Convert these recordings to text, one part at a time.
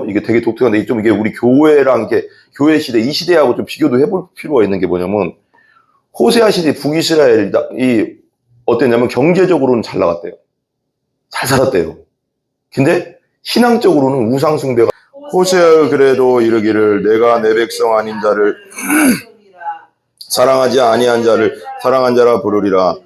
이게 되게 독특한데 좀 이게 우리 교회랑 이게 교회 시대 이 시대하고 좀 비교도 해볼 필요가 있는 게 뭐냐면 호세아 시대 북이스라엘이 어땠냐면 경제적으로는 잘 나갔대요. 잘 살았대요. 근데 신앙적으로는 우상 숭배가 호세아 그래도 이르기를 내가 내 백성 아닌 자를 사랑하지 아니한 자를 사랑한 자라 부르리라.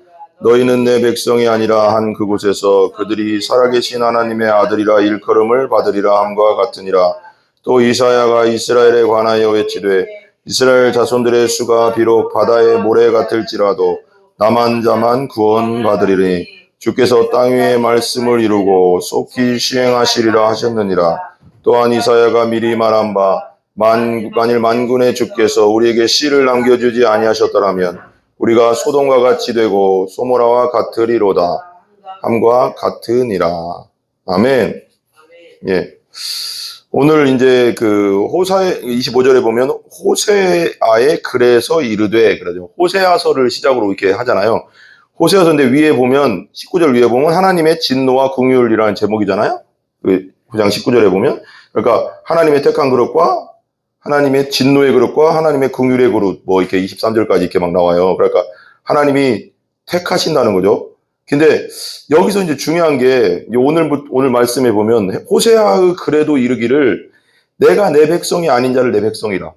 너희는 내 백성이 아니라 한 그곳에서 그들이 살아계신 하나님의 아들이라 일컬음을 받으리라 함과 같으니라. 또 이사야가 이스라엘에 관하여 외치되 이스라엘 자손들의 수가 비록 바다의 모래 같을지라도 남한 자만 구원받으리니 주께서 땅 위의 말씀을 이루고 속히 시행하시리라 하셨느니라. 또한 이사야가 미리 말한 바 만일 만군의 주께서 우리에게 씨를 남겨주지 아니하셨더라면 우리가 소돔과 같이 되고 소모라와 같으리로다 함과 같으니라. 아멘. 예. 오늘 이제 그 호세 25절에 보면 호세아의 그래서 이르되 그러죠. 호세아서를 시작으로 이렇게 하잖아요. 호세아서인데 위에 보면 19절 위에 보면 하나님의 진노와 긍휼이라는 제목이잖아요. 그 9장 19절에 보면 그러니까 하나님의 택한 그릇과 하나님의 진노의 그릇과 하나님의 긍휼의 그릇 뭐 이렇게 23절까지 이렇게 막 나와요. 그러니까 하나님이 택하신다는 거죠. 근데 여기서 이제 중요한 게 오늘 말씀에 보면 호세아의 그래도 이르기를 내가 내 백성이 아닌 자를 내 백성이라.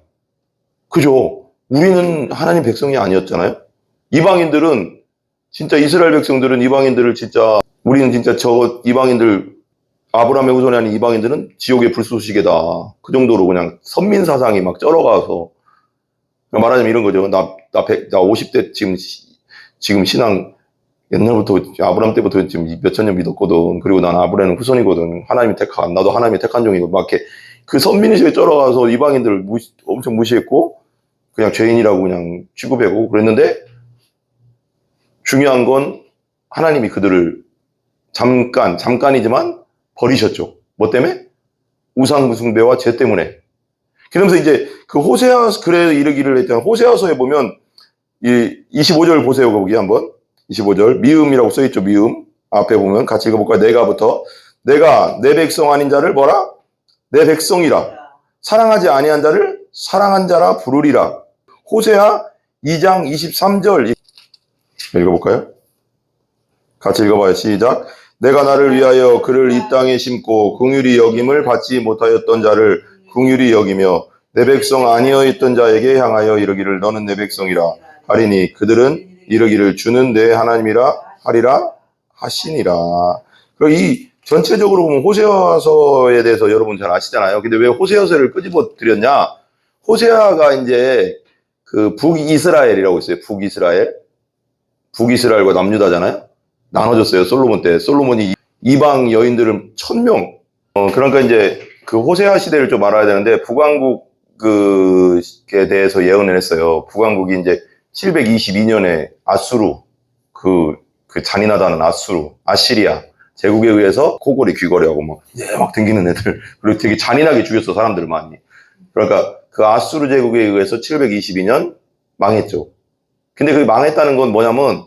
그죠? 우리는 하나님 백성이 아니었잖아요. 이방인들은 진짜 이스라엘 백성들은 이방인들을 진짜 우리는 진짜 저 이방인들 아브라함의 후손이 아닌 이방인들은 지옥의 불쏘시개다. 그 정도로 그냥 선민 사상이 막 쩔어가서 말하자면 이런 거죠. 나 50대 지금 신앙 옛날부터 아브라함 때부터 지금 몇천 년 믿었거든. 그리고 난 아브라함의 후손이거든. 하나님이 택한 나도 하나님의 택한 종이고 막 이렇게 그 선민의식에 쩔어가서 이방인들을 엄청 무시했고 그냥 죄인이라고 그냥 취급하고 그랬는데 중요한 건 하나님이 그들을 잠깐이지만 버리셨죠. 뭐 때문에? 우상 숭배와 죄 때문에. 그러면서 이제 그 호세아 그래 이르기를 했잖아. 호세아서에 보면 이 25절 보세요. 거기 한번 25절 미음이라고 써있죠. 미음 앞에 보면 같이 읽어볼까요? 내가 내 백성 아닌 자를 뭐라? 내 백성이라 사랑하지 아니한 자를 사랑한 자라 부르리라. 호세아 2장 23절 읽어볼까요? 같이 읽어봐요. 시작. 내가 나를 위하여 그를 이 땅에 심고 긍휼히 여김을 받지 못하였던 자를 긍휼히 여기며 내 백성 아니어 있던 자에게 향하여 이르기를 너는 내 백성이라 하리니 그들은 이르기를 주는 내 하나님이라 하리라 하시니라. 그리고 이 전체적으로 보면 호세아서에 대해서 여러분 잘 아시잖아요. 근데 왜 호세아서를 끄집어 드렸냐? 호세아가 이제 그 북이스라엘이라고 있어요. 북이스라엘과 남유다잖아요. 나눠졌어요. 솔로몬 때. 솔로몬이 이방 여인들을 1000명. 그러니까 이제 그 호세아 시대를 좀 알아야 되는데 북왕국에 대해서 예언을 했어요. 북왕국이 이제 722년에 아수르 그 잔인하다는 아시리아 제국에 의해서 코골이 귀걸이하고 막 댕기는 애들 그리고 되게 잔인하게 죽였어 사람들 많이. 그러니까 그 아수르 제국에 의해서 722년 망했죠. 근데 그 망했다는 건 뭐냐면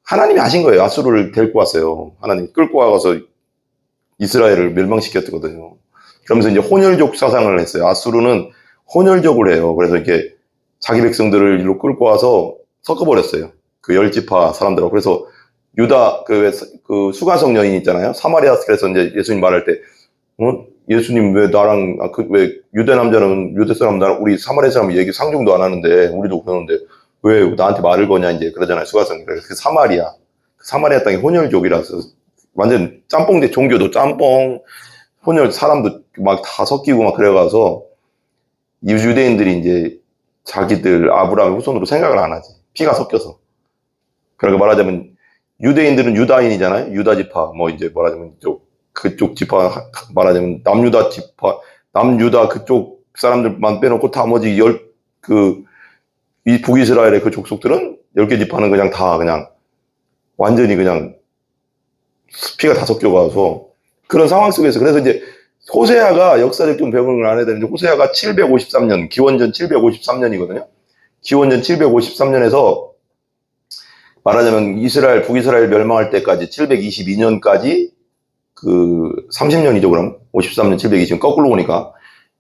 하나님이 하신 거예요. 아수르를 데리고 왔어요. 하나님 끌고 와서 이스라엘을 멸망시켰거든요. 그러면서 이제 혼혈족 사상을 했어요. 아수르는 혼혈족을 해요. 그래서 이렇게 자기 백성들을 일로 끌고 와서 섞어버렸어요. 그 10지파 사람들하고. 그래서 유다, 그 수가성 여인 있잖아요. 사마리아에서 이제 예수님 말할 때, 예수님 왜 나랑, 왜 유대 남자는, 유대 사람, 우리 사마리아 사람 얘기 상종도 안 하는데, 우리도 그러는데, 왜 나한테 말을 거냐, 이제 그러잖아요. 수가성. 그래서 그 사마리아 땅이 혼혈족이라서, 완전 짬뽕 종교도 짬뽕, 혼혈 사람도 막 다 섞이고 막 그래가서, 유대인들이 이제 자기들 아브라함의 후손으로 생각을 안 하지. 피가 섞여서. 그러니까 말하자면 유대인들은 유다인이잖아요. 유다 지파. 뭐 이제 말하자면 그쪽 지파 말하자면 남유다 지파, 남유다 그쪽 사람들만 빼놓고 나머지 이 북이스라엘의 그 족속들은 10개 지파는 그냥 다 그냥 완전히 그냥 피가 다 섞여가서 그런 상황 속에서 그래서 이제 호세아가 역사적 좀 배경을 알아야 되는데 호세아가 753년, 기원전 753년이거든요. 기원전 753년에서 말하자면 북이스라엘 멸망할 때까지 722년까지 30년이죠, 그럼. 53년, 720, 거꾸로 보니까.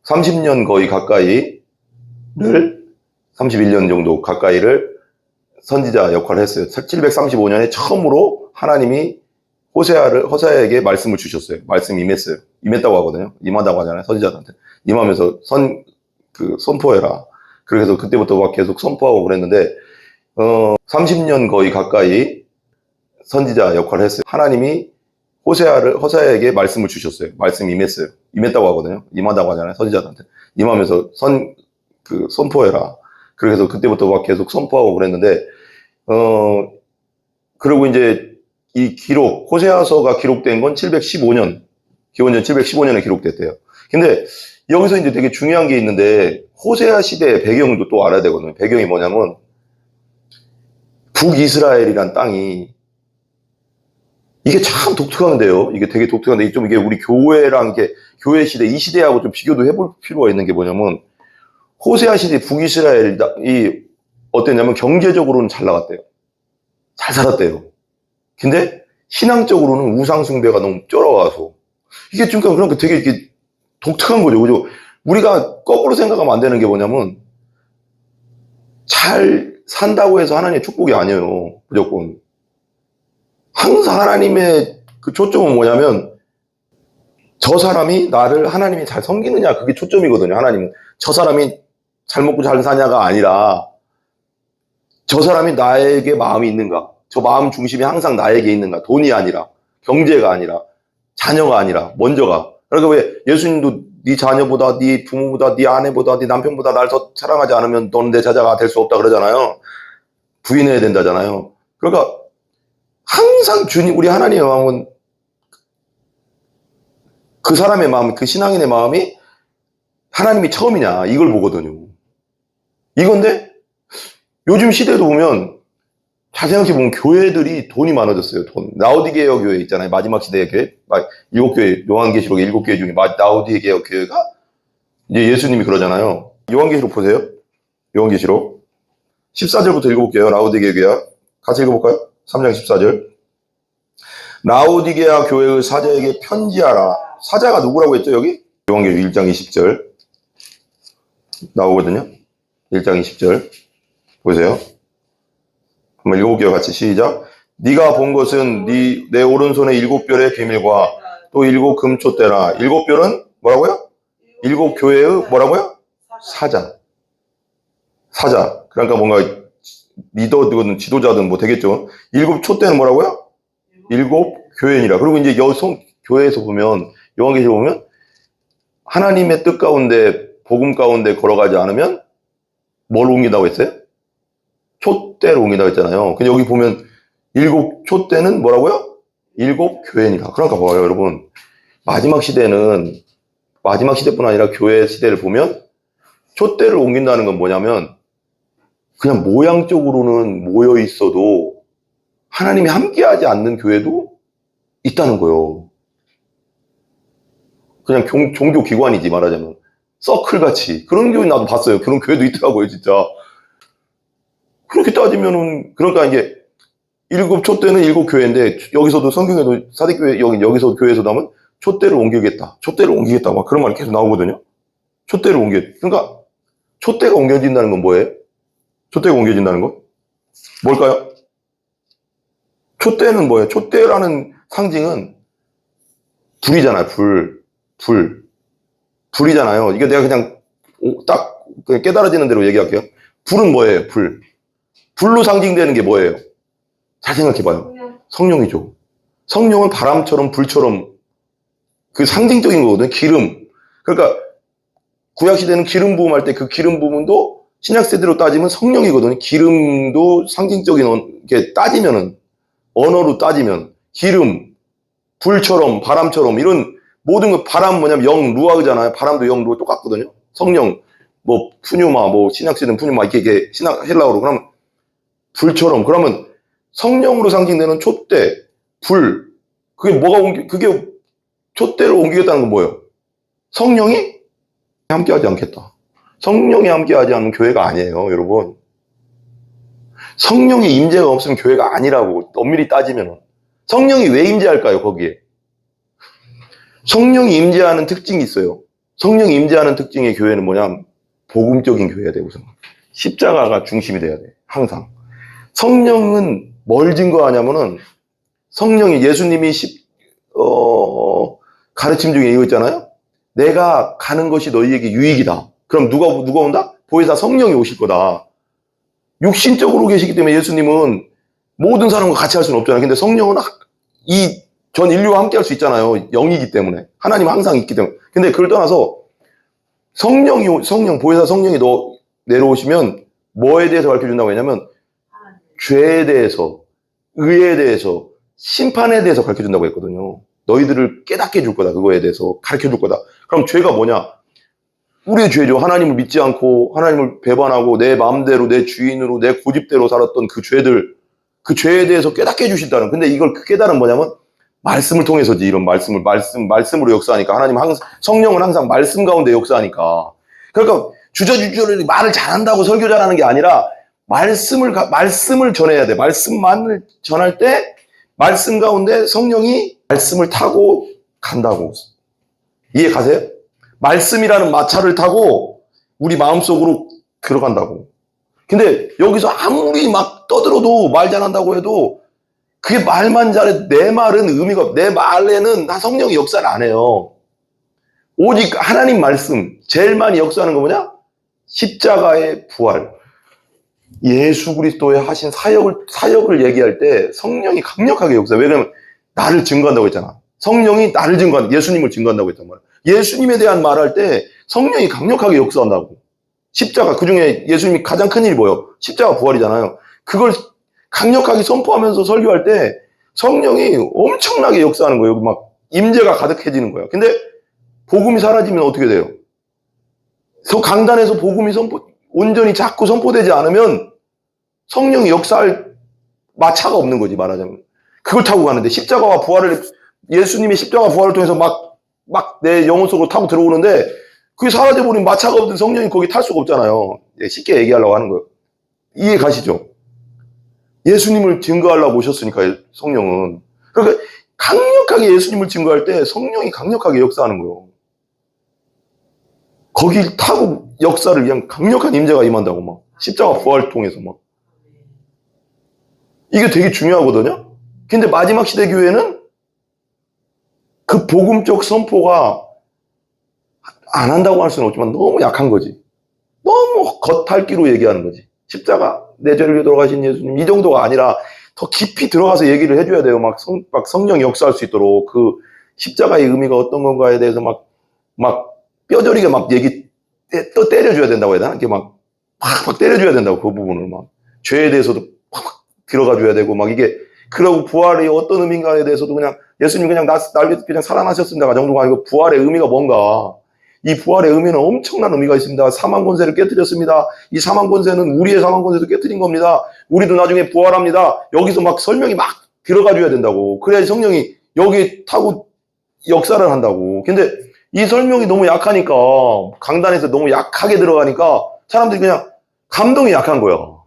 30년 거의 가까이를, 31년 정도 가까이를 선지자 역할을 했어요. 735년에 처음으로 하나님이 호세아에게 말씀을 주셨어요. 말씀이 임했어요. 임했다고 하거든요. 임한다고 하잖아요. 선지자들한테. 임하면서 선포해라. 그래서 그때부터 막 계속 선포하고 그랬는데, 30년 거의 가까이 선지자 역할을 했어요. 하나님이 호세아에게 말씀을 주셨어요. 말씀이 임했어요. 임했다고 하거든요. 임한다고 하잖아요. 선지자들한테. 임하면서 선포해라. 그래서 그때부터 막 계속 선포하고 그랬는데, 그리고 이제 이 기록, 호세아서가 기록된 건 715년, 기원전 715년에 기록됐대요. 근데 여기서 이제 되게 중요한 게 있는데, 호세아 시대의 배경도 또 알아야 되거든요. 배경이 뭐냐면, 북이스라엘이란 땅이, 이게 참 독특한데요. 이게 되게 독특한데, 이게 우리 교회랑 이게 교회 시대, 이 시대하고 좀 비교도 해볼 필요가 있는 게 뭐냐면, 호세아 시대 북이스라엘이 어땠냐면, 경제적으로는 잘 나갔대요. 잘 살았대요. 근데 신앙적으로는 우상숭배가 너무 쩔어와서, 이게 좀 그러니까 되게 이게 독특한 거죠. 그죠? 우리가 거꾸로 생각하면 안 되는 게 뭐냐면, 잘 산다고 해서 하나님의 축복이 아니에요. 무조건. 항상 하나님의 그 초점은 뭐냐면, 저 사람이 나를 하나님이 잘 섬기느냐, 그게 초점이거든요. 하나님은. 저 사람이 잘 먹고 잘 사냐가 아니라, 저 사람이 나에게 마음이 있는가, 저 마음 중심이 항상 나에게 있는가, 돈이 아니라, 경제가 아니라, 자녀가 아니라, 먼저가. 그러니까 왜 예수님도 네 자녀보다, 네 부모보다, 네 아내보다, 네 남편보다 날 더 사랑하지 않으면 너는 내 자자가 될 수 없다 그러잖아요. 부인해야 된다잖아요. 그러니까 항상 우리 하나님의 마음은, 그 사람의 마음, 그 신앙인의 마음이 하나님이 처음이냐, 이걸 보거든요. 이건데 요즘 시대도 보면, 잘 생각해보면 교회들이 돈이 많아졌어요. 돈. 라우디게어 교회 있잖아요. 마지막 시대의 교회. 7교회, 요한계시록의 7교회 중에 라우디게어 교회가, 이제 예수님이 그러잖아요. 요한계시록 보세요. 요한계시록 14절부터 읽어볼게요. 라우디게어 교회. 같이 읽어볼까요? 3장 14절. 라우디게아 교회의 사자에게 편지하라. 사자가 누구라고 했죠, 여기? 요한계시록 1장 20절 나오거든요. 1장 20절 보세요. 한번 읽어볼게요. 같이 시작. 네가 본 것은 내 오른손의 7별의 비밀과 또 7 금촛대라. 7별은 뭐라고요? 7 교회의 뭐라고요? 사자. 그러니까 뭔가 리더든 지도자든 뭐 되겠죠. 7 촛대는 뭐라고요? 7 교회니라. 그리고 이제 교회에서 보면, 요한계시록 보면, 하나님의 뜻 가운데, 복음 가운데 걸어가지 않으면 뭘 옮긴다고 했어요? 촛대를 옮긴다고 했잖아요. 근데 여기 보면 7 촛대는 뭐라고요? 7 교회니라. 그러니까 봐요, 여러분. 마지막 시대뿐 아니라 교회 시대를 보면, 촛대를 옮긴다는 건 뭐냐면, 그냥 모양적으로는 모여 있어도 하나님이 함께하지 않는 교회도 있다는 거예요. 그냥 종교 기관이지, 말하자면. 서클같이. 그런 교회 나도 봤어요. 그런 교회도 있더라고요, 진짜. 그렇게 따지면은, 그러니까 이게 7 촛대는 7 교회인데, 여기서도 성경에도 사대교회, 여기서 교회에서도 하면 촛대를 옮기겠다. 막 그런 말이 계속 나오거든요. 그러니까 촛대가 옮겨진다는 건 뭐예요? 촛대가 옮겨진다는 건? 뭘까요? 촛대는 뭐예요? 촛대라는 상징은 불이잖아요. 불이잖아요. 이게 내가 그냥 딱 깨달아지는 대로 얘기할게요. 불은 뭐예요? 불로 상징되는 게 뭐예요? 잘 생각해봐요. 성령이죠. 성령은 바람처럼 불처럼 그 상징적인 거거든요. 기름. 그러니까 구약시대는 기름 부음할 때 그 기름 부음도 신약세대로 따지면 성령이거든요. 기름도 상징적인, 게 따지면은, 언어로 따지면, 기름, 불처럼, 바람처럼, 이런 모든 거, 바람 뭐냐면 영, 루아흐잖아요. 바람도 영, 루아 똑같거든요. 성령, 뭐, 푸뉴마, 뭐, 신약시대는 푸뉴마, 이렇게 헬라어로. 그러면 불처럼. 그러면 성령으로 상징되는 촛대, 불. 그게 촛대를 옮기겠다는 건 뭐예요? 성령이 함께하지 않겠다. 성령이 함께하지 않으면 교회가 아니에요, 여러분. 성령의 임재가 없으면 교회가 아니라고, 엄밀히 따지면. 성령이 왜 임재할까요, 거기에? 성령이 임재하는 특징이 있어요. 성령이 임재하는 특징의 교회는 뭐냐면 복음적인 교회가 되고 십자가가 중심이 돼야 돼. 항상. 성령은 뭘 증거하냐면은 성령이 예수님이 가르침 중에 이거 있잖아요. 내가 가는 것이 너희에게 유익이다. 그럼 누가 온다? 보혜사 성령이 오실 거다. 육신적으로 계시기 때문에 예수님은 모든 사람과 같이 할 수는 없잖아요. 근데 성령은 이 전 인류와 함께 할 수 있잖아요. 영이기 때문에. 하나님은 항상 있기 때문에. 근데 그걸 떠나서 보혜사 성령이 내려오시면 뭐에 대해서 가르쳐준다고 했냐면 죄에 대해서, 의에 대해서, 심판에 대해서 가르쳐준다고 했거든요. 너희들을 깨닫게 해줄 거다. 그거에 대해서 가르쳐줄 거다. 그럼 죄가 뭐냐? 우리의 죄죠. 하나님을 믿지 않고 하나님을 배반하고 내 마음대로 내 주인으로 내 고집대로 살았던 그 죄들, 그 죄에 대해서 깨닫게 해주신다는. 근데 이걸 그 깨달은 뭐냐면 말씀을 통해서지. 이런 말씀으로 역사하니까. 성령은 항상 말씀 가운데 역사하니까. 그러니까 주저주저를 말을 잘한다고 설교 잘하는 게 아니라 말씀을 전해야 돼. 말씀만을 전할 때 말씀 가운데 성령이 말씀을 타고 간다고. 이해 가세요? 말씀이라는 마차를 타고 우리 마음속으로 들어간다고. 근데 여기서 아무리 막 떠들어도 말 잘한다고 해도 그게 말만 잘해. 내 말은 의미가 없어. 내 말에는 성령이 역사를 안 해요. 오직 하나님 말씀. 제일 많이 역사하는 거 뭐냐? 십자가의 부활. 예수 그리스도의 하신 사역을 얘기할 때 성령이 강력하게 역사해. 왜냐면 나를 증거한다고 했잖아. 성령이 나를 예수님을 증거한다고 했단 말이야. 예수님에 대한 말할 때 성령이 강력하게 역사한다고. 십자가, 그 중에 예수님이 가장 큰 일이 뭐예요? 십자가 부활이잖아요. 그걸 강력하게 선포하면서 설교할 때 성령이 엄청나게 역사하는 거예요. 막 임재가 가득해지는 거예요. 근데 복음이 사라지면 어떻게 돼요? 강단에서 복음이 온전히 자꾸 선포되지 않으면 성령이 역사할 마차가 없는 거지, 말하자면. 그걸 타고 가는데 예수님의 십자가 부활을 통해서 막 내 영혼 속으로 타고 들어오는데 그게 사라져버린 마차가 없는 성령이 거기 탈 수가 없잖아요. 쉽게 얘기하려고 하는 거예요. 이해 가시죠? 예수님을 증거하려고 오셨으니까 성령은. 그러니까 강력하게 예수님을 증거할 때 성령이 강력하게 역사하는 거예요. 거길 타고 역사를 그냥 강력한 임재가 임한다고 막. 십자가 부활을 통해서 막. 이게 되게 중요하거든요. 근데 마지막 시대 교회는 그 복음적 선포가 안 한다고 할 수는 없지만 너무 약한 거지. 너무 겉핥기로 얘기하는 거지. 십자가, 내 죄를 위해 돌아가신 예수님, 이 정도가 아니라 더 깊이 들어가서 얘기를 해줘야 돼요. 막 성령이 역사할 수 있도록. 그 십자가의 의미가 어떤 건가에 대해서 막 뼈저리게 막 또 때려줘야 된다고 해야 되나? 이렇게 막 때려줘야 된다고, 그 부분을 막. 죄에 대해서도 막 들어가 줘야 되고, 막 이게, 그러고 부활이 어떤 의미인가에 대해서도 그냥 예수님 그냥 날 위해서 그냥 살아나셨습니다. 정도가 아니고 부활의 의미가 뭔가. 이 부활의 의미는 엄청난 의미가 있습니다. 사망 권세를 깨뜨렸습니다. 이 사망 권세는 우리의 사망 권세도 깨뜨린 겁니다. 우리도 나중에 부활합니다. 여기서 막 설명이 막 들어가 줘야 된다고. 그래야지 성령이 여기 타고 역사를 한다고. 근데 이 설명이 너무 약하니까, 강단에서 너무 약하게 들어가니까 사람들이 그냥 감동이 약한 거야.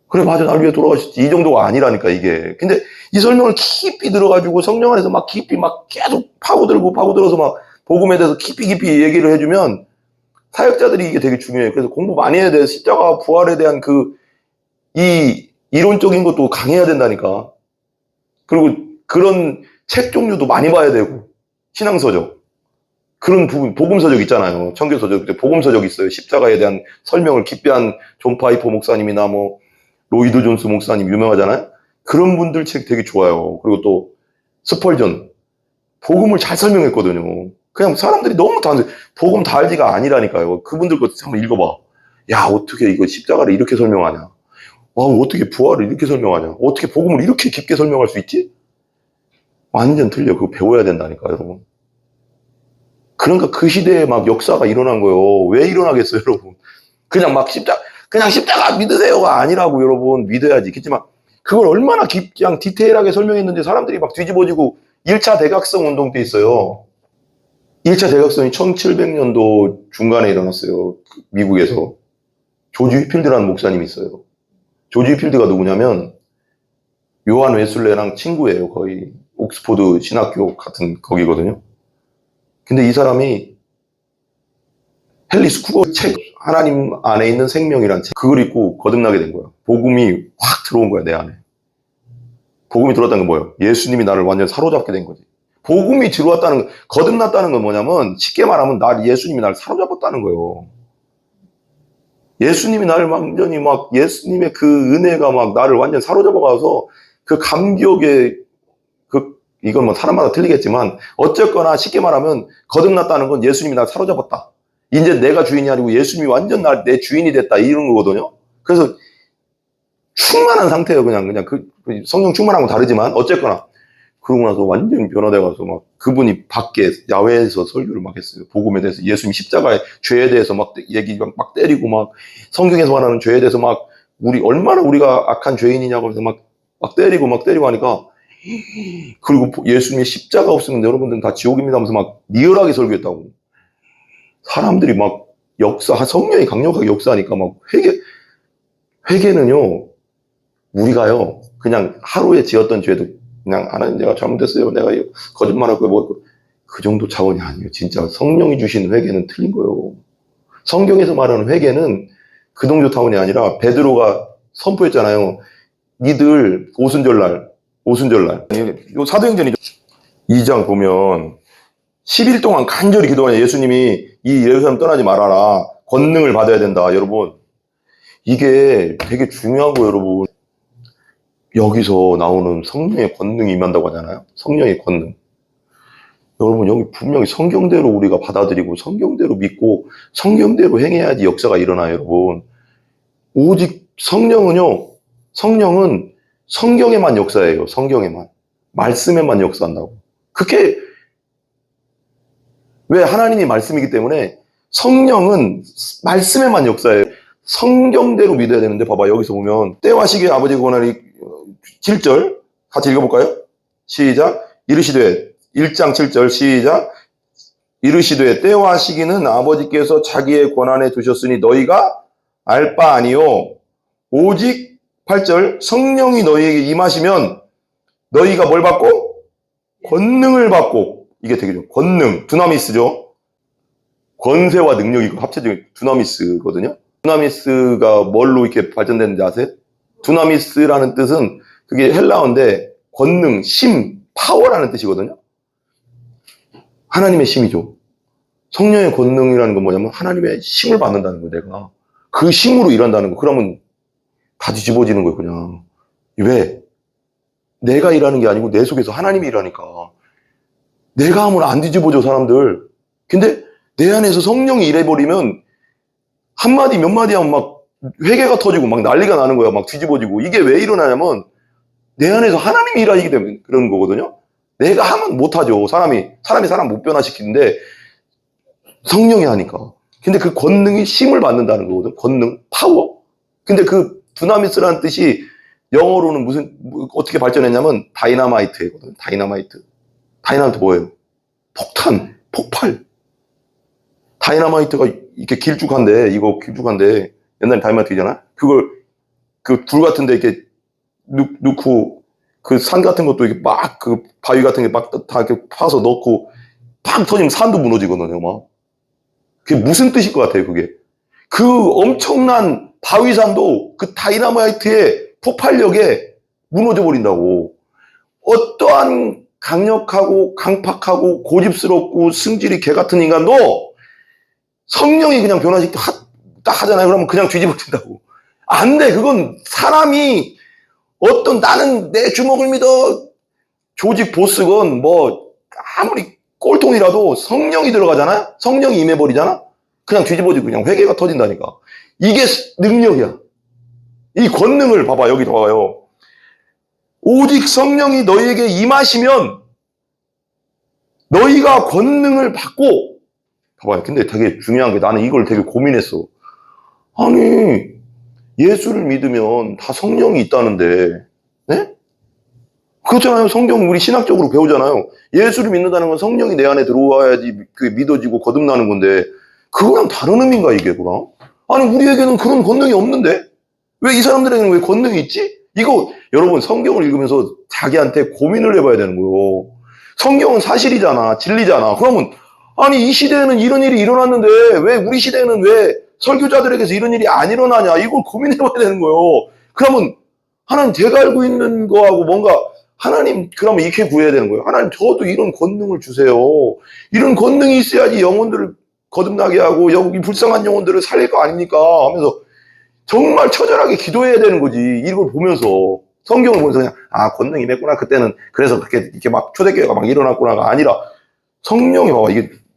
그래, 맞아, 날 위해 돌아가셨지. 이 정도가 아니라니까, 이게. 근데 이 설명을 깊이 들어가지고 성령 안에서 막 깊이 막 계속 파고들어서 막 복음에 대해서 깊이 얘기를 해주면 사역자들이 이게 되게 중요해요. 그래서 공부 많이 해야 돼. 십자가 부활에 대한 이 이론적인 것도 강해야 된다니까. 그리고 그런 책 종류도 많이 봐야 되고, 신앙서적. 그런 부분, 복음서적 있잖아요. 청교서적, 복음서적 있어요. 십자가에 대한 설명을 깊이 한 존 파이퍼 목사님이나 뭐, 로이드 존스 목사님 유명하잖아요. 그런 분들 책 되게 좋아요. 그리고 또 스펄전 복음을 잘 설명했거든요. 그냥 사람들이 너무 복음 다 알지가 아니라니까요. 그분들 거 한번 읽어봐. 야, 어떻게 이거 십자가를 이렇게 설명하냐? 와, 어떻게 부활을 이렇게 설명하냐? 어떻게 복음을 이렇게 깊게 설명할 수 있지? 완전 틀려. 그거 배워야 된다니까, 여러분. 그러니까 그 시대에 막 역사가 일어난 거예요. 왜 일어나겠어요, 여러분? 그냥 십자가 믿으세요가 아니라고, 여러분. 믿어야지. 그렇지만 그걸 얼마나 그냥 디테일하게 설명했는지 사람들이 막 뒤집어지고 1차 대각성 운동 때 있어요. 1차 대각성이 1700년도 중간에 일어났어요. 미국에서. 조지 휘필드라는 목사님이 있어요. 조지 휘필드가 누구냐면 요한 웨슬레랑 친구예요, 거의. 옥스포드 신학교 같은 거기거든요. 근데 이 사람이 헨리 쿠거 책, 하나님 안에 있는 생명이란 책, 그걸 읽고 거듭나게 된 거예요. 복음이 확 들어온 거야, 내 안에. 복음이 들어왔다는 건 뭐예요? 예수님이 나를 완전 사로잡게 된 거지. 복음이 들어왔다는, 거듭났다는 건 뭐냐면, 쉽게 말하면 예수님이 나를 사로잡았다는 거예요. 예수님이 나를 완전히 예수님의 그 은혜가 나를 완전 사로잡아가서 그 감격에, 이건 사람마다 틀리겠지만, 어쨌거나 쉽게 말하면, 거듭났다는 건 예수님이 나를 사로잡았다. 이제 내가 주인이 아니고 예수님이 완전 내 주인이 됐다. 이런 거거든요. 그래서, 충만한 상태예요. 그냥 성령 충만한 건 다르지만, 어쨌거나. 그러고 나서 완전히 변화돼가서 그분이 밖에 야외에서 설교를 했어요. 복음에 대해서 예수님 십자가의 죄에 대해서 얘기 막 때리고 성경에서 말하는 죄에 대해서 얼마나 우리가 악한 죄인이냐고 해서 막 때리고 하니까 그리고 예수님의 십자가 없으면 여러분들은 다 지옥입니다 하면서 리얼하게 설교했다고. 사람들이 성령이 강력하게 역사하니까 회개는요 우리가요 그냥 하루에 지었던 죄도 그냥 하나님 내가 잘못했어요. 내가 거짓말하고 그 정도 차원이 아니에요. 진짜 성령이 주신 회개는 틀린 거예요. 성경에서 말하는 회개는 그 정도 차원이 아니라 베드로가 선포했잖아요. 니들 오순절날 요 사도행전이죠. 2장 보면 10일 동안 간절히 기도하냐. 예수님이 이 예루살렘 떠나지 말아라. 권능을 받아야 된다. 여러분 이게 되게 중요하고 여러분 여기서 나오는 성령의 권능이 임한다고 하잖아요. 성령의 권능. 여러분 여기 분명히 성경대로 우리가 받아들이고 성경대로 믿고 성경대로 행해야지 역사가 일어나요. 여러분. 오직 성령은 성경에만 역사해요. 성경에만. 말씀에만 역사한다고. 그게 왜 하나님이 말씀이기 때문에 성령은 말씀에만 역사해요. 성경대로 믿어야 되는데 봐봐 여기서 보면 때와 시기에 아버지가 원하니 7절 같이 읽어볼까요? 시작. 이르시되 1장 7절 시작. 이르시되 때와 시기는 아버지께서 자기의 권한에 두셨으니 너희가 알 바 아니요 오직 8절 성령이 너희에게 임하시면 너희가 뭘 받고? 권능을 받고. 이게 되게 좋아요. 권능, 두나미스죠. 권세와 능력이 합쳐진 두나미스거든요. 두나미스가 뭘로 이렇게 발전됐는지 아세요? 두나미스라는 뜻은 그게 헬라어인데 권능, 심, 파워라는 뜻이거든요. 하나님의 심이죠. 성령의 권능이라는 건 뭐냐면 하나님의 심을 받는다는 거예요. 내가 그 심으로 일한다는 거. 그러면 다 뒤집어지는 거예요. 그냥 왜? 내가 일하는 게 아니고 내 속에서 하나님이 일하니까. 내가 하면 안 뒤집어져 사람들. 근데 내 안에서 성령이 일해버리면 한마디 몇 마디 하면 회개가 터지고 난리가 나는 거야. 뒤집어지고. 이게 왜 일어나냐면 내 안에서 하나님이 일하기 때문에 그런 거거든요. 내가 하면 못하죠. 사람이 사람 못 변화시키는데 성령이 하니까. 근데 그 권능이 힘을 받는다는 거거든. 권능, 파워. 근데 그 두나미스라는 뜻이 영어로는 어떻게 발전했냐면 다이나마이트거든. 다이나마이트 뭐예요? 폭탄, 폭발. 다이나마이트가 이렇게 길쭉한데 옛날에 다이나마이트잖아? 그걸 불 같은데 이렇게 넣고 그 산 같은 것도 이렇게 그 바위 같은 게 다 이렇게 파서 넣고 팍 터지면 산도 무너지거든요. 그게 무슨 뜻일 것 같아요, 그게? 그 엄청난 바위산도 그 다이나마이트의 폭발력에 무너져 버린다고. 어떠한 강력하고 강팍하고 고집스럽고 승질이 개 같은 인간도 성령이 그냥 변화시켜 딱 하잖아요. 그러면 그냥 뒤집어진다고. 안 돼. 그건 사람이 나는 내 주먹을 믿어. 조직 보스건 아무리 꼴통이라도 성령이 들어가잖아요. 성령이 임해버리잖아. 그냥 뒤집어지고 그냥 회개가 터진다니까. 이게 능력이야. 이 권능을 봐봐. 여기 봐봐요. 오직 성령이 너희에게 임하시면 너희가 권능을 받고. 봐봐요. 근데 되게 중요한 게 나는 이걸 되게 고민했어. 아니 예수를 믿으면 다 성령이 있다는데, 네? 그렇잖아요. 성경 우리 신학적으로 배우잖아요. 예수를 믿는다는 건 성령이 내 안에 들어와야지 그게 믿어지고 거듭나는 건데, 그거랑 다른 의미인가 이게 그럼? 아니 우리에게는 그런 권능이 없는데 왜 이 사람들에게는 왜 권능이 있지? 이거 여러분 성경을 읽으면서 자기한테 고민을 해봐야 되는 거예요. 성경은 사실이잖아. 진리잖아. 그러면 아니 이 시대에는 이런 일이 일어났는데 왜 우리 시대에는 왜 설교자들에게서 이런 일이 안 일어나냐. 이걸 고민해봐야 되는 거예요. 그러면 하나님 제가 알고 있는 거하고 뭔가 하나님 그러면 이렇게 구해야 되는 거예요. 하나님 저도 이런 권능을 주세요. 이런 권능이 있어야지 영혼들을 거듭나게 하고 여기 불쌍한 영혼들을 살릴 거 아닙니까 하면서 정말 처절하게 기도해야 되는 거지. 이걸 보면서 성경을 보면서 그냥 권능이 맺구나 그때는 그래서 그렇게 이렇게 막 초대교회가 막 일어났구나가 아니라 성령이 봐봐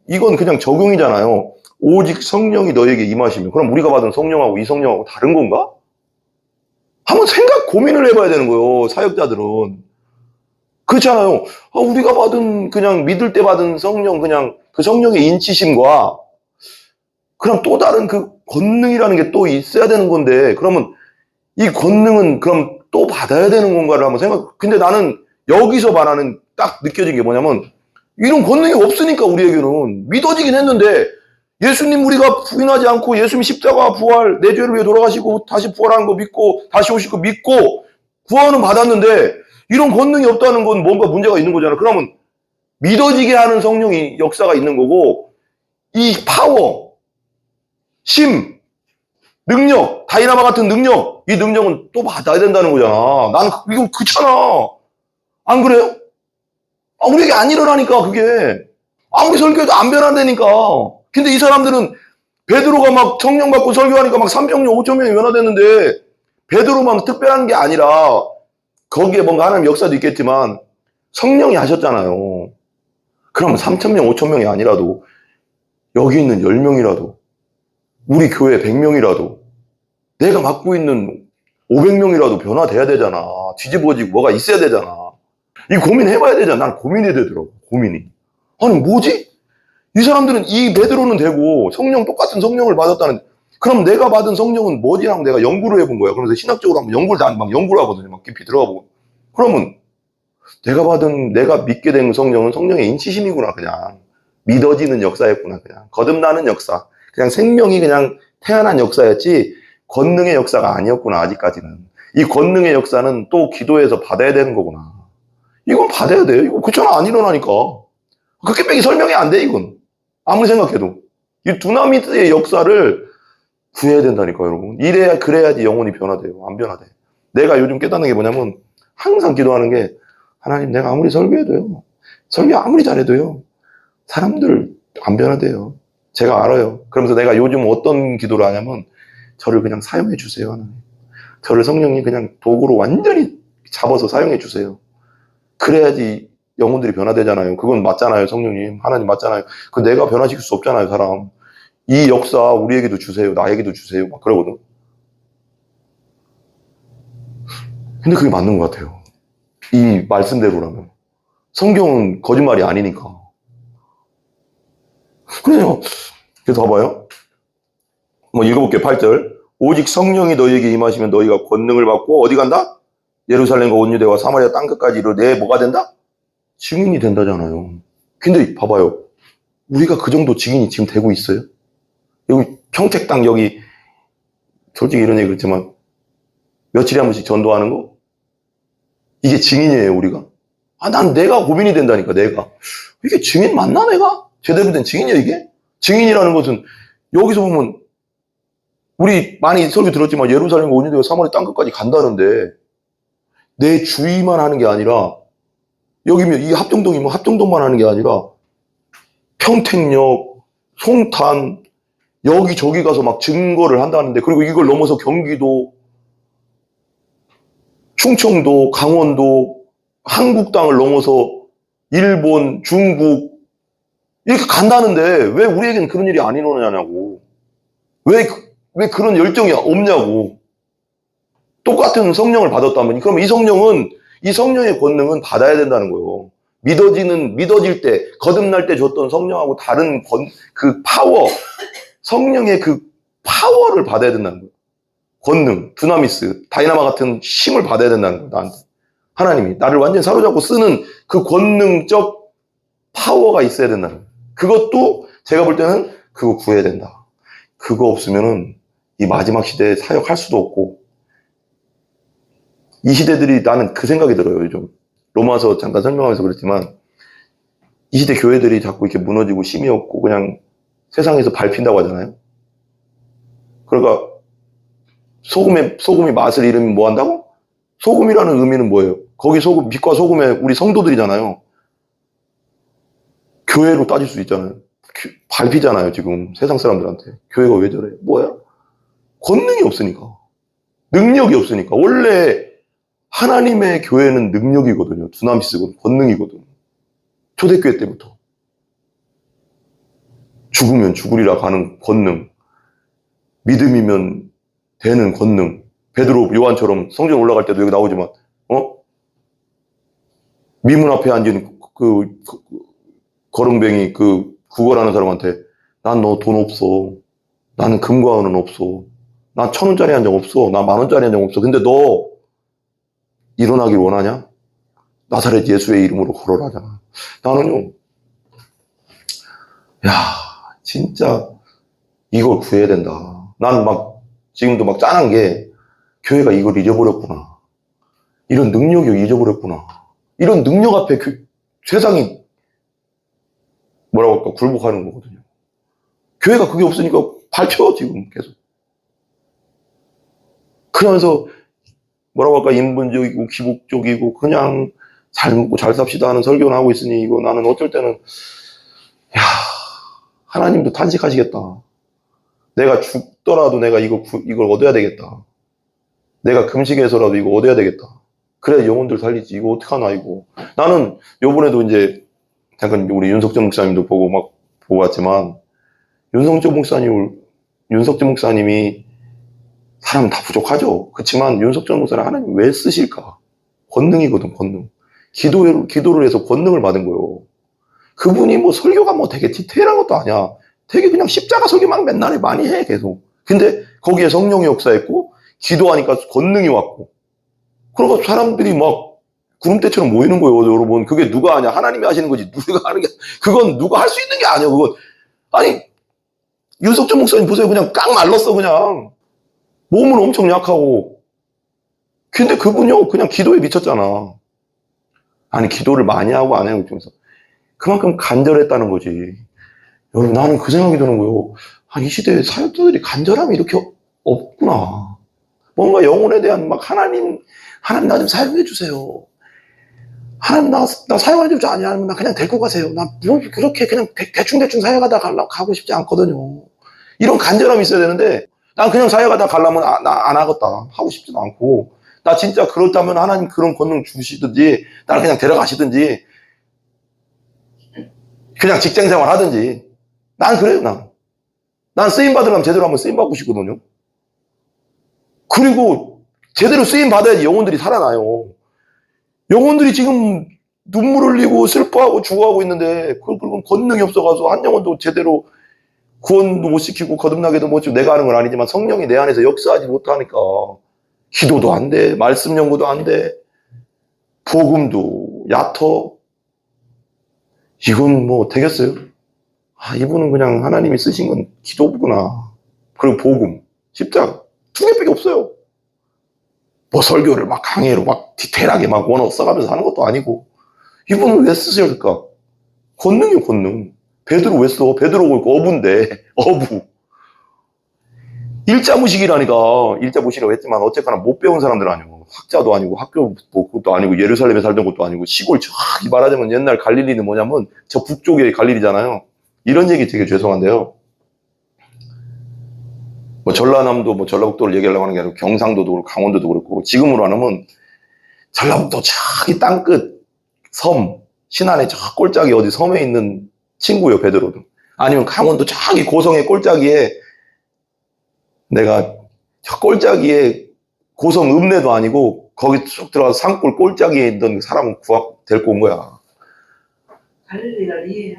이건 그냥 적용이잖아요. 오직 성령이 너에게 임하시면 그럼 우리가 받은 성령하고 이 성령하고 다른 건가? 한번 고민을 해봐야 되는 거예요. 사역자들은 그렇잖아요. 우리가 받은 그냥 믿을 때 받은 성령 그냥 그 성령의 인치심과 그럼 또 다른 그 권능이라는 게 또 있어야 되는 건데 그러면 이 권능은 그럼 또 받아야 되는 건가를 한번 근데 나는 여기서 말하는 딱 느껴진 게 뭐냐면 이런 권능이 없으니까 우리에게는 믿어지긴 했는데 예수님 우리가 부인하지 않고 예수님 십자가 부활 내 죄를 위해 돌아가시고 다시 부활하는 거 믿고 다시 오실 거 믿고 구원은 받았는데 이런 권능이 없다는 건 뭔가 문제가 있는 거잖아. 그러면 믿어지게 하는 성령이 역사가 있는 거고 이 파워, 심, 능력, 다이나마 같은 능력 이 능력은 또 받아야 된다는 거잖아. 나는 이거 그렇잖아. 안 그래요? 우리에게 안 일어나니까 그게 아무리 설교해도 안 변화되니까. 근데 이 사람들은 베드로가 막 성령 받고 설교하니까 막 3,000명, 5,000명이 변화됐는데 베드로만 특별한 게 아니라 거기에 뭔가 하나님 역사도 있겠지만 성령이 하셨잖아요. 그럼 3,000명, 5,000명이 아니라도 여기 있는 10명이라도 우리 교회 100명이라도 내가 맡고 있는 500명이라도 변화돼야 되잖아. 뒤집어지고 뭐가 있어야 되잖아. 이 고민해봐야 되잖아. 난 고민이 되더라고. 고민이. 아니 뭐지? 이 사람들은 이 베드로는 되고 성령 똑같은 성령을 받았다는 그럼 내가 받은 성령은 뭐지라고 내가 연구를 해본 거야. 그러면서 신학적으로 한번 연구를 하거든요. 막 깊이 들어가 보고. 그러면 내가 믿게 된 성령은 성령의 인치심이구나. 그냥 믿어지는 역사였구나. 그냥 거듭나는 역사. 그냥 생명이 그냥 태어난 역사였지 권능의 역사가 아니었구나. 아직까지는. 이 권능의 역사는 또 기도해서 받아야 되는 거구나. 이건 받아야 돼요. 이거 그렇잖아. 안 일어나니까. 그렇게 빼기 설명이 안 돼. 이건 아무리 생각해도 이 두나미트의 역사를 구해야 된다니까 여러분. 그래야지 영혼이 변화돼요. 안 변화돼. 내가 요즘 깨닫는 게 뭐냐면 항상 기도하는 게 하나님 내가 아무리 설교해도요. 설교 아무리 잘해도요. 사람들 안 변화돼요. 제가 알아요. 그러면서 내가 요즘 어떤 기도를 하냐면 저를 그냥 사용해 주세요. 하나님. 저를 성령님 그냥 도구로 완전히 잡아서 사용해 주세요. 그래야지 영혼들이 변화되잖아요. 그건 맞잖아요. 성령님. 하나님 맞잖아요. 그 내가 변화시킬 수 없잖아요. 사람. 이 역사 우리에게도 주세요. 나에게도 주세요. 막 그러거든. 근데 그게 맞는 것 같아요. 이 말씀대로라면. 성경은 거짓말이 아니니까. 그래요. 그래서 봐봐요. 한번 읽어볼게요. 8절. 오직 성령이 너희에게 임하시면 너희가 권능을 받고 어디 간다? 예루살렘과 온 유대와 사마리아 땅끝까지 이르러 내 뭐가 된다? 증인이 된다잖아요. 근데 봐봐요. 우리가 그 정도 증인이 지금 되고 있어요? 여기 평택당 여기 솔직히 이런 얘기 그렇지만 며칠에 한 번씩 전도하는 거? 이게 증인이에요 우리가? 난 내가 고민이 된다니까 내가. 이게 증인 맞나 내가? 제대로 된 증인이야 이게? 증인이라는 것은 여기서 보면 우리 많이 설교 들었지만 예루살렘과 온 유대와 사마리아 땅끝까지 간다는데 내 주위만 하는 게 아니라 여기면 이 합정동이면 합정동만 하는 게 아니라 평택역, 송탄 여기저기 가서 막 증거를 한다는데 그리고 이걸 넘어서 경기도, 충청도, 강원도, 한국 땅을 넘어서 일본, 중국 이렇게 간다는데 왜 우리에겐 그런 일이 안 일어나냐고. 왜 그런 열정이 없냐고. 똑같은 성령을 받았다면 그럼 이 성령의 권능은 받아야 된다는 거예요. 믿어질 때, 거듭날 때 줬던 성령하고 다른 그 파워, 성령의 그 파워를 받아야 된다는 거예요. 권능, 두나미스, 다이나마 같은 힘을 받아야 된다는 거예요. 나한테. 하나님이 나를 완전히 사로잡고 쓰는 그 권능적 파워가 있어야 된다는 거예요. 그것도 제가 볼 때는 그거 구해야 된다. 그거 없으면은 이 마지막 시대에 사역할 수도 없고 이 시대들이 나는 그 생각이 들어요. 요즘 로마서 잠깐 설명하면서 그랬지만 이 시대 교회들이 자꾸 이렇게 무너지고 힘이 없고 그냥 세상에서 밟힌다고 하잖아요. 그러니까 소금이 맛을 잃으면 뭐 한다고? 소금이라는 의미는 뭐예요? 거기 소금, 빛과 소금의 우리 성도들이잖아요. 교회로 따질 수 있잖아요. 밟히잖아요, 지금 세상 사람들한테. 교회가 왜 저래? 뭐야? 권능이 없으니까. 능력이 없으니까. 원래 하나님의 교회는 능력이거든요. 두나미스거든. 권능이거든. 초대교회 때부터. 죽으면 죽으리라 가는 권능. 믿음이면 되는 권능. 베드로, 요한처럼 성전 올라갈 때도 여기 나오지만, 미문 앞에 앉은 거렁뱅이 구걸하는 사람한테 난 너 돈 없어. 나는 금과 은은 없어. 난 1,000원짜리 한 적 없어. 나 10,000원짜리 한 적 없어. 근데 너 일어나길 원하냐? 나사렛 예수의 이름으로 걸어라잖아. 나는요, 야, 진짜 이걸 구해야 된다. 나는 지금도 짠한 게 교회가 이걸 잊어버렸구나. 이런 능력을 잊어버렸구나. 이런 능력 앞에 세상이 뭐라고 할까? 굴복하는 거거든요. 교회가 그게 없으니까 밟혀, 지금 계속. 그러면서 뭐라고 할까? 인본적이고 기복적이고 그냥 잘 먹고 잘 삽시다 하는 설교는 하고 있으니 이거 나는 어쩔 때는 야, 하나님도 탄식하시겠다. 내가 죽더라도 내가 이걸 얻어야 되겠다. 내가 금식해서라도 이거 얻어야 되겠다. 그래야 영혼들 살리지. 이거 어떡하나, 이거. 나는 요번에도 이제 잠깐 우리 윤석재 목사님도 보고 왔지만 윤석재 목사님이 사람 다 부족하죠. 그렇지만 윤석재 목사님 하나님 왜 쓰실까? 권능이거든, 권능. 기도를 해서 권능을 받은 거예요. 그분이 설교가 되게 디테일한 것도 아니야. 되게 그냥 십자가 설교 맨날 많이 해, 계속. 근데 거기에 성령이 역사했고, 기도하니까 권능이 왔고. 그러니까 사람들이 구름대처럼 모이는 거예요, 여러분. 그게 누가 하냐? 하나님이 하시는 거지. 누가 하는 게, 그건 누가 할 수 있는 게 아니야, 그건. 아니, 윤석준 목사님 보세요. 그냥 깡 말랐어, 그냥. 몸은 엄청 약하고. 근데 그분요, 그냥 기도에 미쳤잖아. 아니, 기도를 많이 하고 안 해요, 그러면서. 그만큼 간절했다는 거지. 여러분, 나는 그 생각이 드는 거예요. 이 시대에 사역자들이 간절함이 이렇게 없구나. 뭔가 영혼에 대한 하나님 나 좀 사용해주세요. 하나님 나 사용해줄 줄 아냐? 나 그냥 데리고 가세요. 나 그렇게 그냥 대충 사역하다 가고 싶지 않거든요. 이런 간절함이 있어야 되는데, 난 그냥 사역하다 가려면 나 안 하겠다. 하고 싶지도 않고. 나 진짜 그렇다면 하나님 그런 권능 주시든지, 나를 그냥 데려가시든지, 그냥 직장 생활 하든지. 난 그래요, 난 쓰임받으려면 제대로 한번 쓰임받고 싶거든요. 그리고 제대로 쓰임받아야지 영혼들이 살아나요. 영혼들이 지금 눈물 흘리고 슬퍼하고 죽어가고 있는데, 그건 권능이 없어가지고 한 영혼도 제대로 구원도 못 시키고 거듭나게도 못 시키고 내가 하는 건 아니지만 성령이 내 안에서 역사하지 못하니까 기도도 안 돼, 말씀 연구도 안 돼, 복음도 얕어. 이건 되겠어요? 이분은 그냥 하나님이 쓰신 건 기도구나. 그리고 복음, 십자가. 2개밖에 없어요. 설교를 강해로 디테일하게 원어 써가면서 하는 것도 아니고. 이분은 왜 쓰실까? 권능이요, 권능. 베드로 왜 써? 베드로 어부인데, 어부. 일자무식이라니까. 일자무식이라고 했지만 어쨌거나 못 배운 사람들 아니고, 학자도 아니고, 학교 그것도 아니고, 예루살렘에 살던 것도 아니고, 시골 저기 말하자면 옛날 갈릴리는 뭐냐면 저 북쪽의 갈릴리잖아요. 이런 얘기 되게 죄송한데요. 전라남도, 전라북도를 얘기하려고 하는 게 아니고 경상도도 그렇고 강원도도 그렇고, 지금으로 하면 전라북도 저기 땅끝 섬, 신안의 저 꼴짝이 어디 섬에 있는 친구요, 베드로도. 아니면 강원도 저기 고성의 꼴짝이에, 내가 저 꼴짝이에 고성 읍내도 아니고 거기 쭉 들어가서 산골 꼴짝이에 있던 사람을 데리고 온 거야. 갈릴리가 리예요?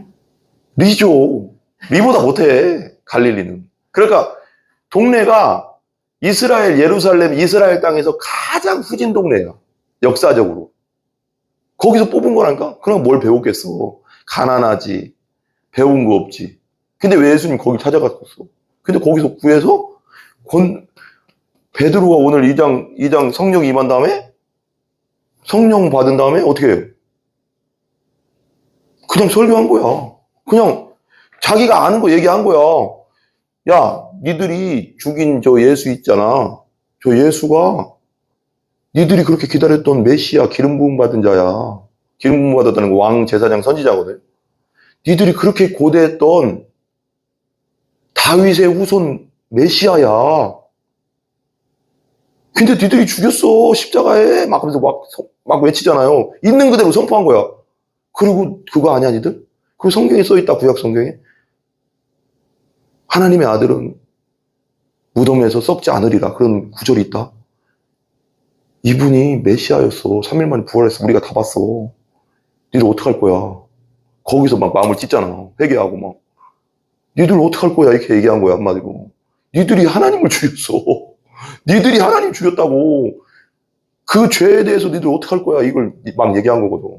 리죠. 리보다 못해, 갈릴리는. 그러니까 동네가 이스라엘, 예루살렘, 이스라엘 땅에서 가장 후진 동네야, 역사적으로. 거기서 뽑은 거라니까? 그럼 뭘 배웠겠어. 가난하지, 배운 거 없지. 근데 왜 예수님 거기 찾아갔었어? 근데 거기서 구해서 베드로가 오늘 2장 성령이 임한 다음에 성령 받은 다음에 어떻게 해요? 그냥 설교한 거야. 그냥 자기가 아는 거 얘기한 거야. 야, 니들이 죽인 저 예수 있잖아. 저 예수가 니들이 그렇게 기다렸던 메시아 기름 부음 받은 자야. 기름 부음 받았다는 거 왕, 제사장, 선지자거든. 니들이 그렇게 고대했던 다윗의 후손 메시아야. 근데 니들이 죽였어. 십자가에. 막 하면서 막 외치잖아요. 있는 그대로 선포한 거야. 그리고 그거 아니야, 니들? 그 성경에 써있다, 구약 성경에. 하나님의 아들은 무덤에서 썩지 않으리라. 그런 구절이 있다. 이분이 메시아였어. 3일 만에 부활했어. 우리가 다 봤어. 니들 어떡할 거야? 거기서 막 마음을 찢잖아. 회개하고 막. 니들 어떡할 거야? 이렇게 얘기한 거야, 한마디로. 니들이 하나님을 죽였어. 니들이 하나님 죽였다고. 그 죄에 대해서 니들 어떡할 거야? 이걸 막 얘기한 거거든.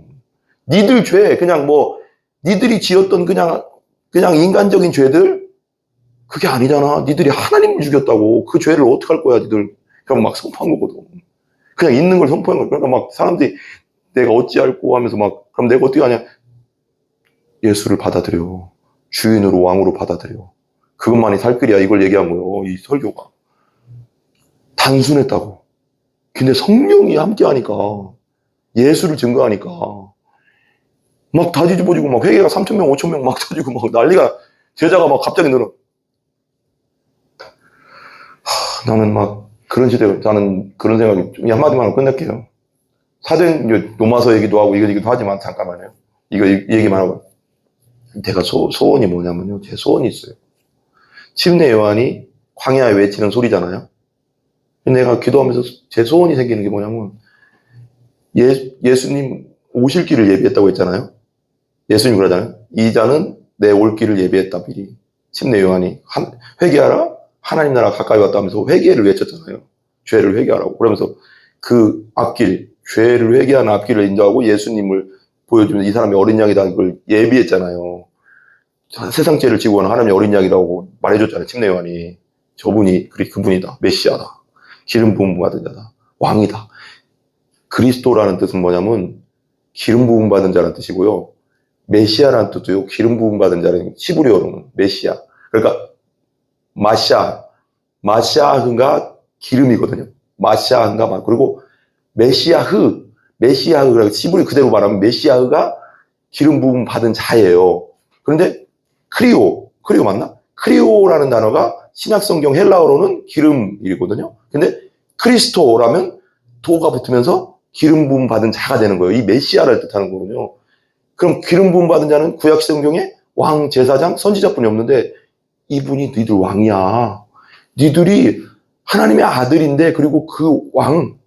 니들 죄, 그냥 뭐, 니들이 지었던 그냥 인간적인 죄들? 그게 아니잖아. 니들이 하나님을 죽였다고. 그 죄를 어떡할 거야, 니들. 그냥 막 선포한 거거든. 그냥 있는 걸 선포한 거야. 그러니까 막 사람들이 내가 어찌할꼬 하면서 막, 그럼 내가 어떻게 하냐? 예수를 받아들여. 주인으로 왕으로 받아들여. 그것만이 살 길이야. 이걸 얘기한 거예요. 이 설교가. 단순했다고. 근데 성령이 함께 하니까, 예수를 증거하니까, 막 다 뒤집어지고, 막 회개가 3,000명, 5,000명 막 터지고, 막 난리가, 제자가 막 갑자기 늘어. 나는 막, 그런 시대, 나는 그런 생각이, 좀 한마디만 하고 끝낼게요. 사도행, 로마서 얘기도 하고, 이거도 하지만, 잠깐만요. 이거 얘기만 하고. 제가 소원이 뭐냐면요. 제 소원이 있어요. 침례 요한이 광야에 외치는 소리잖아요. 내가 기도하면서 제 소원이 생기는 게 뭐냐면, 예수님 오실 길을 예비했다고 했잖아요. 예수님 그러잖아요. 이 자는 내 올 길을 예비했다, 미리. 침례 요한이. 회개하라, 하나님 나라 가까이 왔다 하면서 회개를 외쳤잖아요. 죄를 회개하라고. 그러면서 그 앞길, 죄를 회개하는 앞길을 인도하고 예수님을 보여주면 이 사람이 어린 양이다, 그걸 예비했잖아요. 세상 죄를 지고 오는 하나님의 어린 양이라고 말해줬잖아요. 침례 요한이. 저분이 그분이다. 메시아다. 기름 부음 받은 자다. 왕이다. 그리스도라는 뜻은 뭐냐면 기름 부음 받은 자라는 뜻이고요. 메시아라는 뜻도요. 기름 부음 받은 자는 히브리어로는 메시아. 그러니까 마샤흐가 기름이거든요. 마샤흐가 그리고 메시아흐 히브리 그대로 말하면 메시아흐가 기름 부음 받은 자예요. 그런데 크리오 맞나? 크리오라는 단어가 신약성경 헬라어로는 기름이거든요. 근데 크리스토라면 도가 붙으면서 기름 부음 받은 자가 되는 거예요. 이 메시아를 뜻하는 거군요. 그럼 기름 부음 받은 자는 구약 성경에 왕, 제사장, 선지자뿐이 없는데 이분이 니들 왕이야. 니들이 하나님의 아들인데 그리고 그 왕,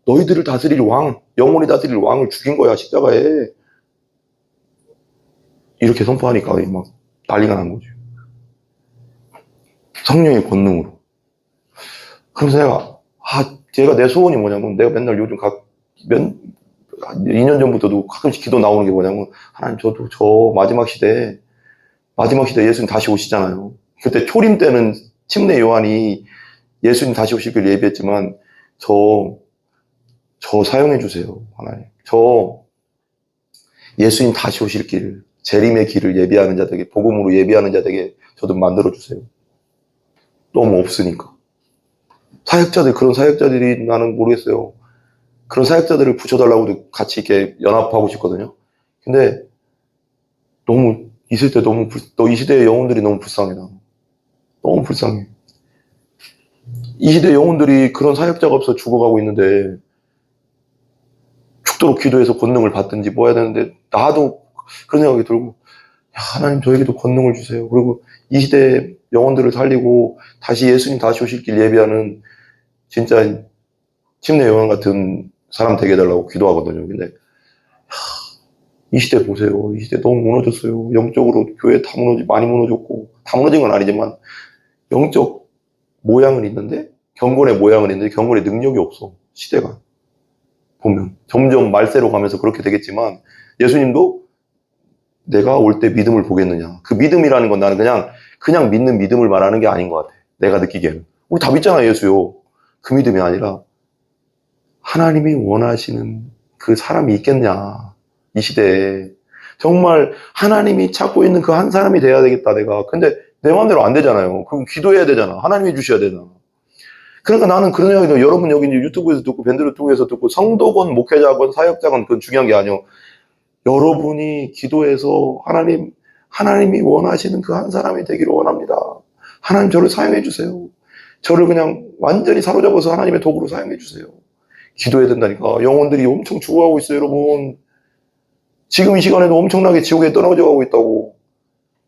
너희들을 다스릴 왕, 영원히 다스릴 왕을 죽인 거야, 십자가에. 이렇게 선포하니까 막 난리가 난 거죠. 성령의 권능으로. 그래서 제가 내 소원이 뭐냐면, 내가 맨날 요즘 2년 전부터도 가끔씩 기도 나오는 게 뭐냐면, 하나님, 저도 저 마지막 시대에 예수님 다시 오시잖아요. 그때 초림 때는 침례 요한이 예수님 다시 오실 길 예비했지만, 저 사용해 주세요, 하나님. 저 예수님 다시 오실 길, 재림의 길을 예비하는 자 되게, 복음으로 예비하는 자 되게 저도 만들어 주세요. 너무 없으니까. 그런 사역자들이 나는 모르겠어요. 그런 사역자들을 붙여달라고도 같이 이렇게 연합하고 싶거든요. 근데 너무, 이 시대의 영혼들이 너무 불쌍해, 나. 너무 불쌍해. 이 시대 영혼들이 그런 사역자가 없어 죽어가고 있는데, 죽도록 기도해서 권능을 받든지 뭐 해야 되는데, 나도 그런 생각이 들고, 하나님 저에게도 권능을 주세요. 그리고 이 시대 영혼들을 살리고 다시 예수님 다시 오실 길 예비하는 진짜 침례 요한 같은 사람 되게 해달라고 기도하거든요. 근데 이 시대 보세요. 이 시대 너무 무너졌어요. 영적으로 교회 많이 무너졌고, 다 무너진 건 아니지만 영적 모양은 있는데, 경건의 모양은 있는데 경건의 능력이 없어. 시대가 보면 점점 말세로 가면서 그렇게 되겠지만, 예수님도 내가 올 때 믿음을 보겠느냐. 그 믿음이라는 건 나는 그냥 믿는 믿음을 말하는 게 아닌 것 같아. 내가 느끼기에는. 우리 다 믿잖아, 예수요. 그 믿음이 아니라 하나님이 원하시는 그 사람이 있겠냐, 이 시대에. 정말 하나님이 찾고 있는 그 한 사람이 돼야 되겠다, 내가. 근데 내 마음대로 안 되잖아요. 그럼 기도해야 되잖아. 하나님이 주셔야 되잖아. 그러니까 나는 그런 생각이 들어요. 여러분 여기 이제 유튜브에서 듣고 밴드를 통해서 듣고 성도건 목회자건 사역자건 그건 중요한 게 아니에요. 여러분이 기도해서 하나님이 원하시는 그 한 사람이 되기를 원합니다. 하나님 저를 사용해 주세요. 저를 그냥 완전히 사로잡아서 하나님의 도구로 사용해 주세요. 기도해야 된다니까. 영혼들이 엄청 죽어가고 있어요, 여러분. 지금 이 시간에도 엄청나게 지옥에 떨어져 가고 있다고.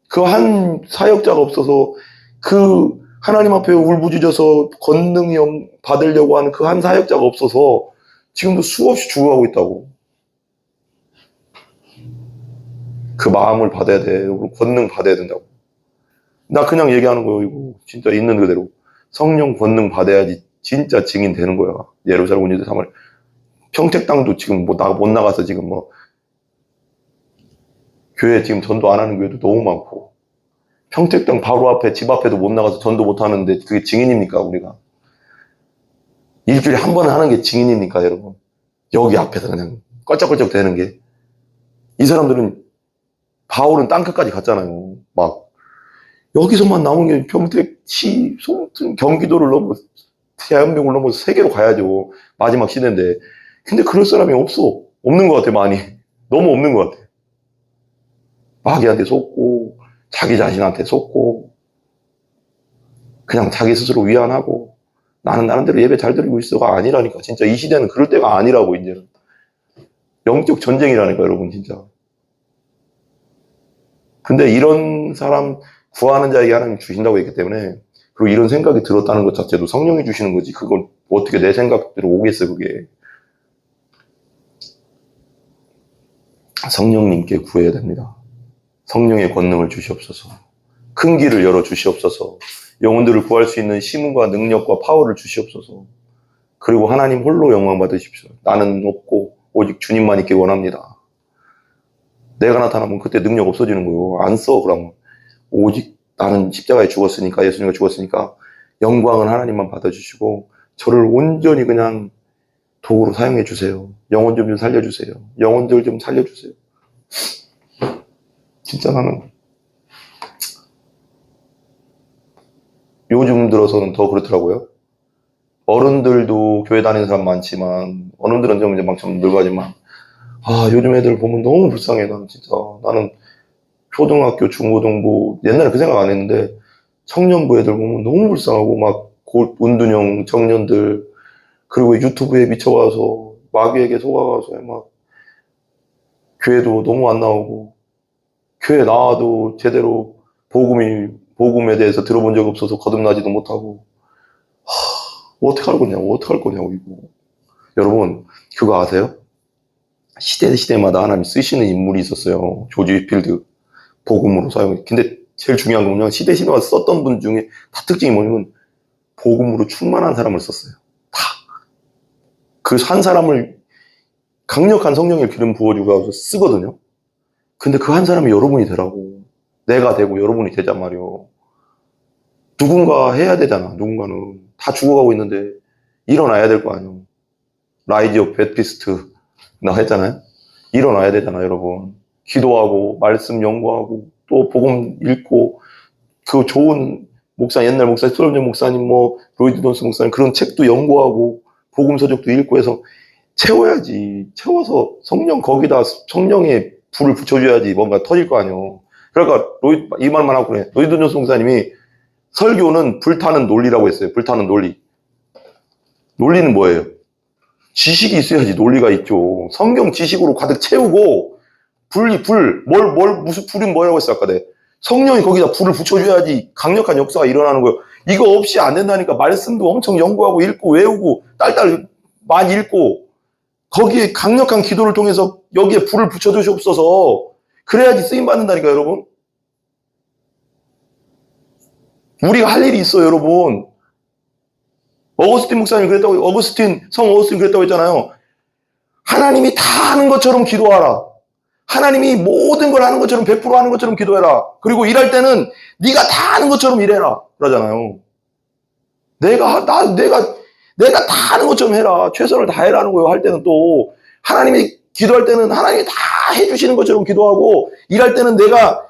그 한 사역자가 없어서 그 하나님 앞에 울부짖어서 권능이 받으려고 하는 그 한 사역자가 없어서 지금도 수없이 죽어가고 있다고. 그 마음을 받아야 돼. 권능 받아야 된다고. 나 그냥 얘기하는 거예요, 이거. 진짜 있는 그대로. 성령 권능 받아야지 진짜 증인 되는 거야. 예루살렘 온유대 3월. 평택당도 지금 나 못 나가서 지금 교회 지금 전도 안 하는 교회도 너무 많고. 평택당 바로 앞에, 집 앞에도 못 나가서 전도 못 하는데 그게 증인입니까, 우리가? 일주일에 한 번 하는 게 증인입니까, 여러분? 여기 앞에서 그냥 껄쩍껄쩍 되는 게. 이 사람들은, 바울은 땅끝까지 갔잖아요. 막, 여기서만 나오는 게 평택시, 송튼, 경기도를 넘어, 대한민국을 넘어서 세계로 가야죠. 마지막 시대인데. 근데 그럴 사람이 없어. 없는 것 같아, 많이. 너무 없는 것 같아. 마귀한테 속고, 자기 자신한테 속고, 그냥 자기 스스로 위안하고, 나는 나름대로 예배 잘 드리고 있어가 아니라니까. 진짜 이 시대는 그럴 때가 아니라고, 이제는. 영적 전쟁이라니까, 여러분, 진짜. 근데 이런 사람 구하는 자에게 하나님 주신다고 했기 때문에, 그리고 이런 생각이 들었다는 것 자체도 성령이 주시는 거지. 그걸 어떻게 내 생각대로 오겠어, 그게. 성령님께 구해야 됩니다. 성령의 권능을 주시옵소서. 큰 길을 열어 주시옵소서. 영혼들을 구할 수 있는 힘과 능력과 파워를 주시옵소서. 그리고 하나님 홀로 영광 받으십시오. 나는 없고 오직 주님만 있길 원합니다. 내가 나타나면 그때 능력 없어지는 거예요. 안 써, 그러면. 오직 나는 십자가에 죽었으니까, 예수님과 죽었으니까 영광은 하나님만 받아주시고 저를 온전히 그냥 도구로 사용해 주세요. 영혼 좀 살려주세요. 영혼들 좀 살려주세요. 진짜 나는 요즘 들어서는 더 그렇더라고요. 어른들도 교회 다니는 사람 많지만, 어른들은 좀 이제 좀 늙어가지만, 요즘 애들 보면 너무 불쌍해, 나는 진짜. 나는 초등학교, 중고등부, 옛날에 그 생각 안 했는데, 청년부 애들 보면 너무 불쌍하고, 막, 운둔형 청년들, 그리고 유튜브에 미쳐가서, 마귀에게 속아가서, 막, 교회도 너무 안 나오고, 교회 나와도 제대로 복음에 대해서 들어본 적 없어서 거듭나지도 못하고, 어떡할 거냐고, 이거. 여러분, 그거 아세요? 시대마다 하나님 쓰시는 인물이 있었어요. 조지 휘필드. 복음으로 사용. 근데 제일 중요한 건요, 시대마다 썼던 분 중에 다 특징이 뭐냐면, 복음으로 충만한 사람을 썼어요. 다. 그 한 사람을 강력한 성령의 기름 부어주고 쓰거든요. 근데 그 한 사람이 여러분이 되라고. 내가 되고 여러분이 되잔 말이요. 누군가 해야 되잖아, 누군가는. 다 죽어가고 있는데, 일어나야 될 거 아니에요. 라이즈 오브 배티스트, 나 했잖아요. 일어나야 되잖아, 여러분. 기도하고, 말씀 연구하고, 또 복음 읽고, 그 좋은 목사, 옛날 목사, 소련전 목사님, 로이드 존스 목사님, 그런 책도 연구하고, 복음 서적도 읽고 해서 채워야지. 채워서 거기다 성령의 불을 붙여줘야지 뭔가 터질 거 아니에요. 그러니까, 이 말만 하고 그래. 로이드 존스 목사님이 설교는 불타는 논리라고 했어요. 불타는 논리. 논리는 뭐예요? 지식이 있어야지 논리가 있죠. 성경 지식으로 가득 채우고, 무슨 불이 뭐라고 했어, 아까 내가. 성령이 거기다 불을 붙여줘야지 강력한 역사가 일어나는 거예요. 이거 없이 안 된다니까. 말씀도 엄청 연구하고 읽고 외우고, 딸딸 많이 읽고, 거기에 강력한 기도를 통해서 여기에 불을 붙여주시옵소서. 그래야지 쓰임받는다니까, 여러분. 우리가 할 일이 있어요, 여러분. 성어거스틴 그랬다고 했잖아요. 하나님이 다 하는 것처럼 기도하라. 하나님이 모든 걸 하는 것처럼 100% 하는 것처럼 기도해라. 그리고 일할 때는 네가 다 하는 것처럼 일해라. 그러잖아요. 내가 다 하는 것처럼 해라. 최선을 다해라는 거예요. 할 때는 또 하나님이 기도할 때는 하나님이 다 해주시는 것처럼 기도하고, 일할 때는 내가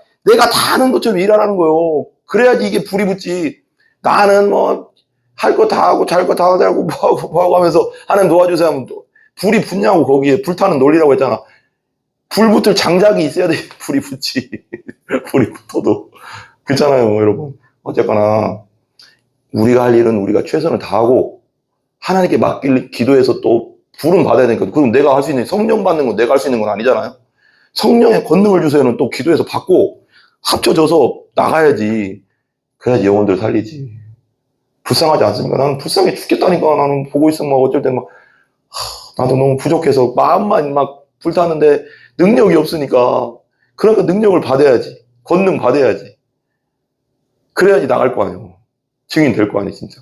다 하는 것처럼 일하라는 거예요. 그래야지 이게 불이 붙지. 나는 뭐 할 거 다 하고 잘 거 다 하고 뭐 하고 하면서 하나님 도와주세요 하면 또 불이 붙냐고. 거기에 불타는 논리라고 했잖아. 불 붙을 장작이 있어야 돼. 불이 붙지. 불이 붙어도. 그렇잖아요, 여러분. 어쨌거나 우리가 할 일은 우리가 최선을 다하고 하나님께 맡길 기도해서 또 불은 받아야 되니까. 그럼 내가 할 수 있는, 성령 받는 건 내가 할 수 있는 건 아니잖아요. 성령의 권능을 주세요는 또 기도해서 받고 합쳐져서 나가야지. 그래야지 영혼들 살리지. 불쌍하지 않습니까? 나는 불쌍해 죽겠다니까. 나는 보고 있으면 막 어쩔 때 막 나도 너무 부족해서 마음만 막 불타는데 능력이 없으니까. 그러니까 능력을 받아야지. 권능 받아야지. 그래야지 나갈 거 아니에요. 증인 될 거 아니에요, 진짜.